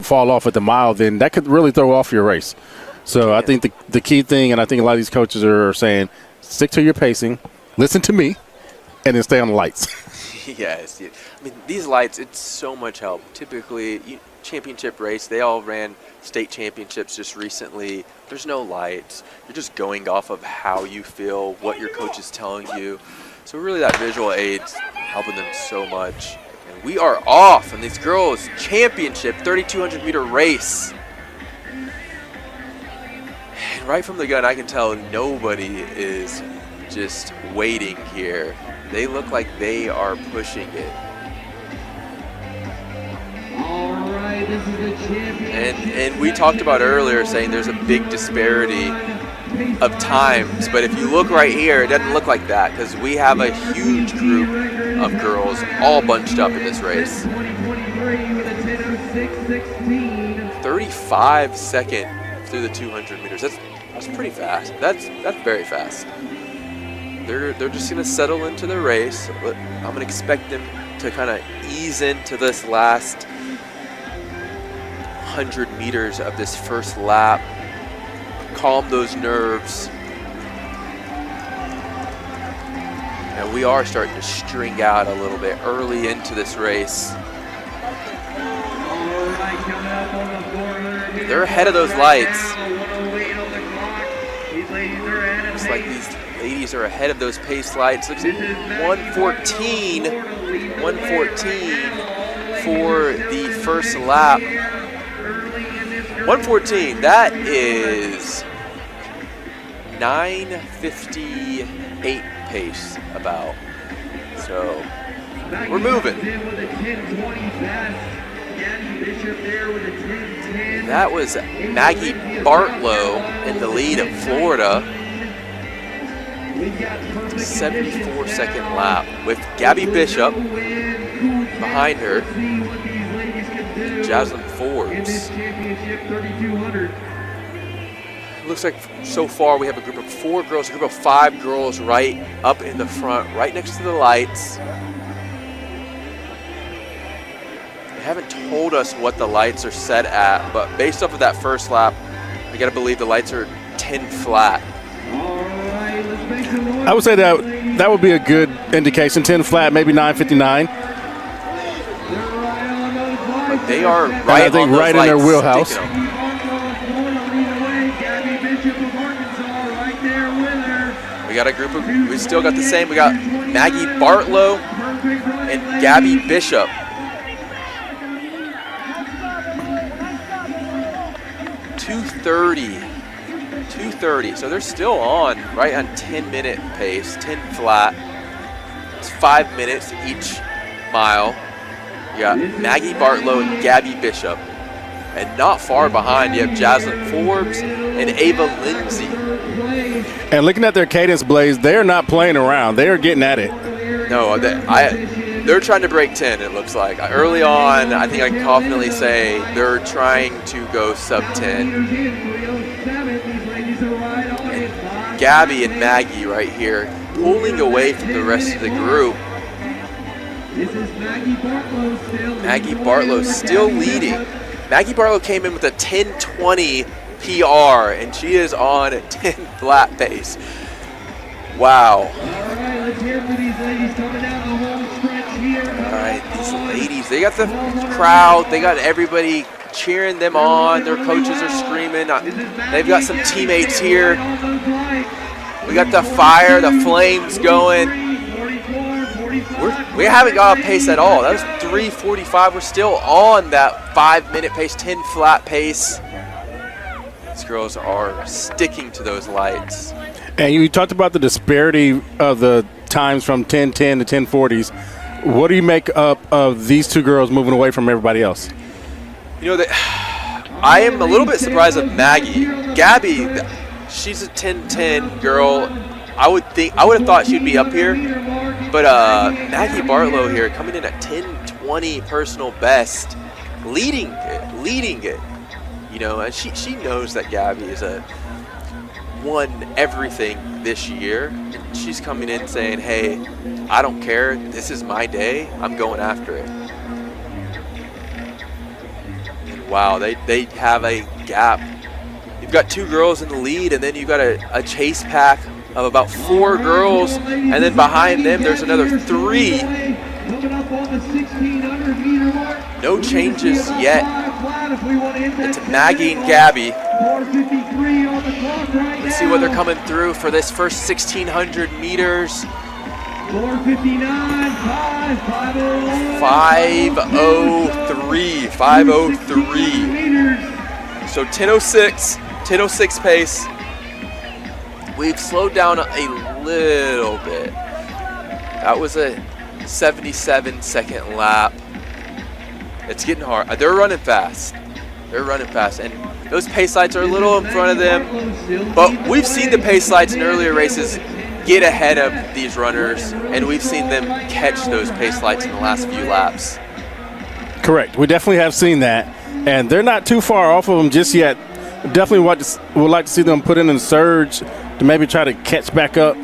fall off at the mile, then that could really throw off your race. So I think the key thing, and I think a lot of these coaches are saying, stick to your pacing, listen to me, and then stay on the lights. Yes. I mean, these lights, it's so much help. Typically, championship race, they all ran state championships just recently. There's no lights. You're just going off of how you feel, what your coach is telling you. So really that visual aid's helping them so much. And we are off on these girls' championship 3,200 meter race. And right from the gun, I can tell nobody is just waiting here. They look like they are pushing it. All right, this is the champion. And we talked about earlier saying there's a big disparity of times, but if you look right here, it doesn't look like that because we have a huge group of girls all bunched up in this race. 35 second through the 200 meters. That's pretty fast. That's very fast. They're just going to settle into the race. I'm going to expect them to kind of ease into this last 100 meters of this first lap. Calm those nerves. And we are starting to string out a little bit early into this race. They're ahead of those lights. Looks like these ladies are ahead of those pace lights. Looks like 114 for the first lap. 114, that is 9:58 pace about. So we're moving. That was Maggie Bartlow in the lead of Florida. 74-second lap with Gabbie Bishop behind her. Jaslyn Forbes. Looks like so far we have a group of 4 girls, a group of 5 girls right up in the front, right next to the lights. They haven't told us what the lights are set at, but based off of that first lap, I gotta believe the lights are 10 flat. I would say that would be a good indication. 10 flat, maybe 9:59. But they are right, and I think right in their wheelhouse. We got a group of, we still got the same. We got Maggie Bartlow and Gabbie Bishop. .230. So they're still on right on 10-minute pace, 10 flat. It's 5 minutes each mile. You got Maggie Bartlow and Gabbie Bishop. And not far behind, you have Jaslyn Forbes and Ava Lindsey. And looking at their cadence, Blaze, they're not playing around. They are getting at it. No, they're trying to break 10, it looks like. Early on, I think I can confidently say they're trying to go sub 10. And Gabbie and Maggie right here pulling away from the rest of the group. Maggie Bartlow still leading. Maggie Bartlow came in with a 10:20 PR, and she is on a 10 flat pace. Wow. All right, these ladies, they got the crowd, they got everybody cheering them on. Their coaches are screaming. They've got some teammates here. We got the fire, the flames going. We haven't got a pace at all. That was 3:45. We're still on that 5-minute pace, 10 flat pace. These girls are sticking to those lights. And you talked about the disparity of the times from 10:10 to 10:40s. What do you make up of these two girls moving away from everybody else? You know, I am a little bit surprised of Maggie. Gabbie, she's a 10:10 girl. I would have thought she'd be up here, but Maggie Bartlow here coming in at 10:20 personal best, leading it. You know, and she knows that Gabbie is won everything this year. And she's coming in saying, "Hey, I don't care. This is my day. I'm going after it." And wow, they have a gap. You've got 2 girls in the lead, and then you've got a chase pack of about 4 girls, and then behind them there's another 3. No changes yet. It's Maggie and Gabbie. Let's see what they're coming through for this first 1,600 meters. 5:03. 5:03. So 10:06 pace. We've slowed down a little bit. That was a 77-second lap. It's getting hard. They're running fast. And those pace lights are a little in front of them. But we've seen the pace lights in earlier races get ahead of these runners, and we've seen them catch those pace lights in the last few laps. Correct. We definitely have seen that, and they're not too far off of them just yet. Definitely would like to see them put in a surge to maybe try to catch back up.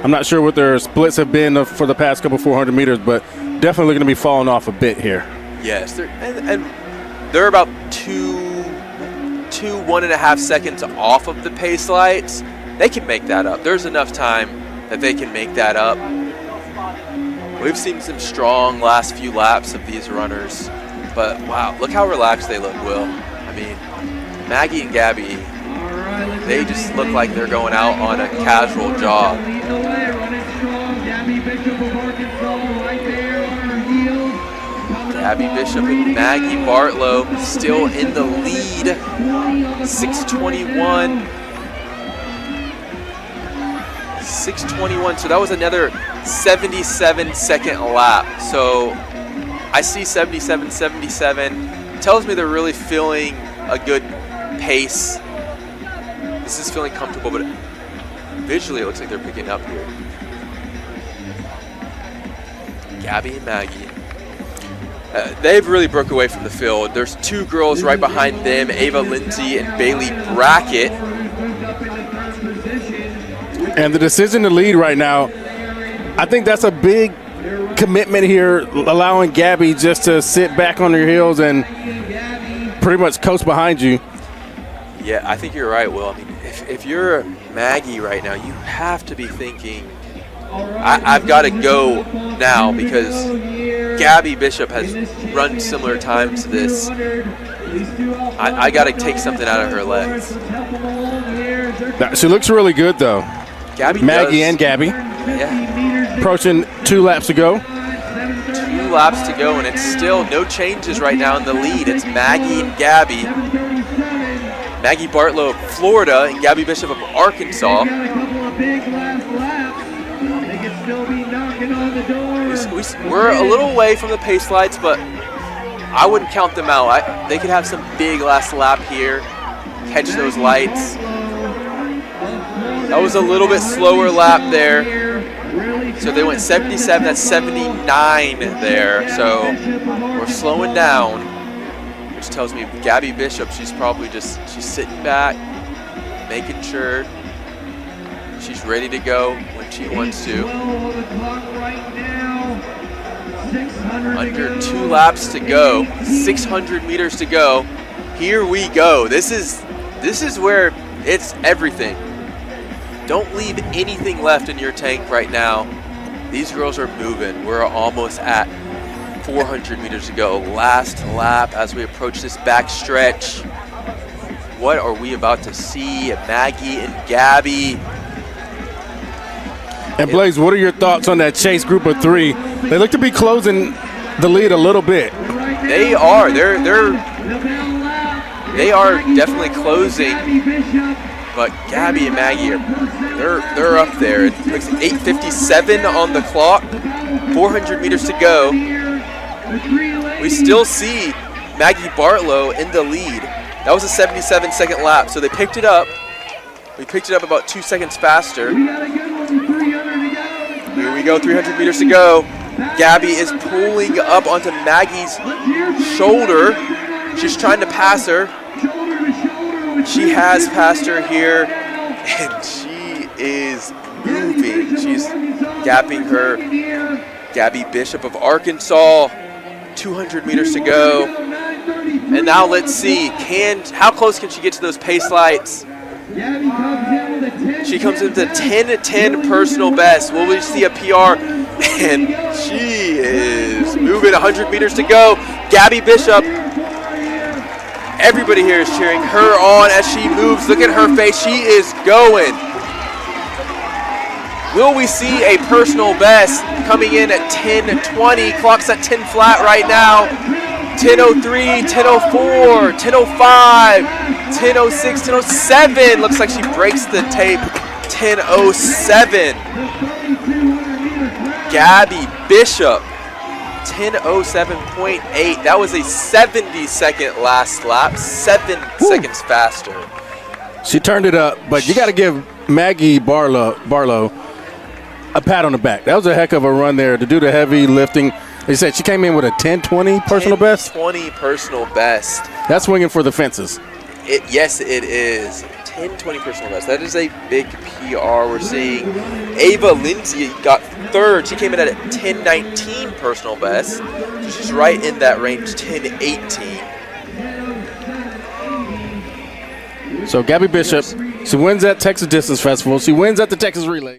I'm not sure what their splits have been for the past couple 400 meters, but definitely going to be falling off a bit here. Yes, they're about 1.5 seconds off of the pace lights. They can make that up. There's enough time that they can make that up. We've seen some strong last few laps of these runners, but wow, look how relaxed they look, Will. I mean, Maggie and Gabbie, they just look like they're going out on a casual jog. Gabbie Bishop and Maggie Bartlow still in the lead. 6:21. 6:21. So that was another 77-second lap. So I see 77. Tells me they're really feeling a good pace. This is feeling comfortable, but visually it looks like they're picking up here. Gabbie and Maggie. They've really broke away from the field. There's 2 girls right behind them, Ava Lindsey and Bailey Brackett. And the decision to lead right now, I think that's a big commitment here, allowing Gabbie just to sit back on her heels and pretty much coast behind you. Yeah, I think you're right, Will. I mean, if you're Maggie right now, you have to be thinking, I've got to go now, because Gabbie Bishop has run similar times to this. I got to take something out of her legs. She looks really good, though. Maggie and Gabbie. Yeah. Approaching 2 laps to go. 2 laps to go, and it's still no changes right now in the lead. It's Maggie and Gabbie. Maggie Bartlow of Florida and Gabbie Bishop of Arkansas. We're a little away from the pace lights, but I wouldn't count them out. They could have some big last lap here, catch those lights. That was a little bit slower lap there. So they went 77, that's 79 there. So we're slowing down, which tells me Gabbie Bishop, she's probably she's sitting back, making sure she's ready to go when she wants to. Under 2 laps to go, 600 meters to go. Here we go. This is where it's everything. Don't leave anything left in your tank right now. These girls are moving. We're almost at 400 meters to go. Last lap as we approach this back stretch. What are we about to see? Maggie and Gabbie. And Blaze, what are your thoughts on that chase group of 3? They look to be closing the lead a little bit. They are. They are definitely closing. But Gabbie and Maggie they're up there. It looks 8:57 on the clock. 400 meters to go. We still see Maggie Bartlow in the lead. That was a 77-second lap, so they picked it up. We picked it up about 2 seconds faster. Here we go, 300 meters to go. Gabbie is pulling up onto Maggie's shoulder. She's trying to pass her. She has passed her here, and she is moving. She's gapping her. Gabbie Bishop of Arkansas, 200 meters to go. And now let's see, how close can she get to those pace lights? She comes into 10:10 personal best. Will we see a PR? And she is moving 100 meters to go. Gabbie Bishop. Everybody here is cheering her on as she moves. Look at her face. She is going. Will we see a personal best coming in at 10:20? Clock's at 10 flat right now. 10:03, 10:04, 10:05, 10:06, 10:07. Looks like she breaks the tape. 10:07. Gabbie Bishop. 10:07.8. That was a 70-second last lap. 7 seconds faster. She turned it up, but you got to give Maggie Bartlow a pat on the back. That was a heck of a run there to do the heavy lifting. They said she came in with a 10:20 personal best. 10:20 personal best. That's swinging for the fences. Yes, it is. 10:20 personal best. That is a big PR we're seeing. Ava Lindsey got third. She came in at a 10:19 personal best. She's right in that range, 10:18. So Gabbie Bishop, she wins at Texas Distance Festival. She wins at the Texas Relay.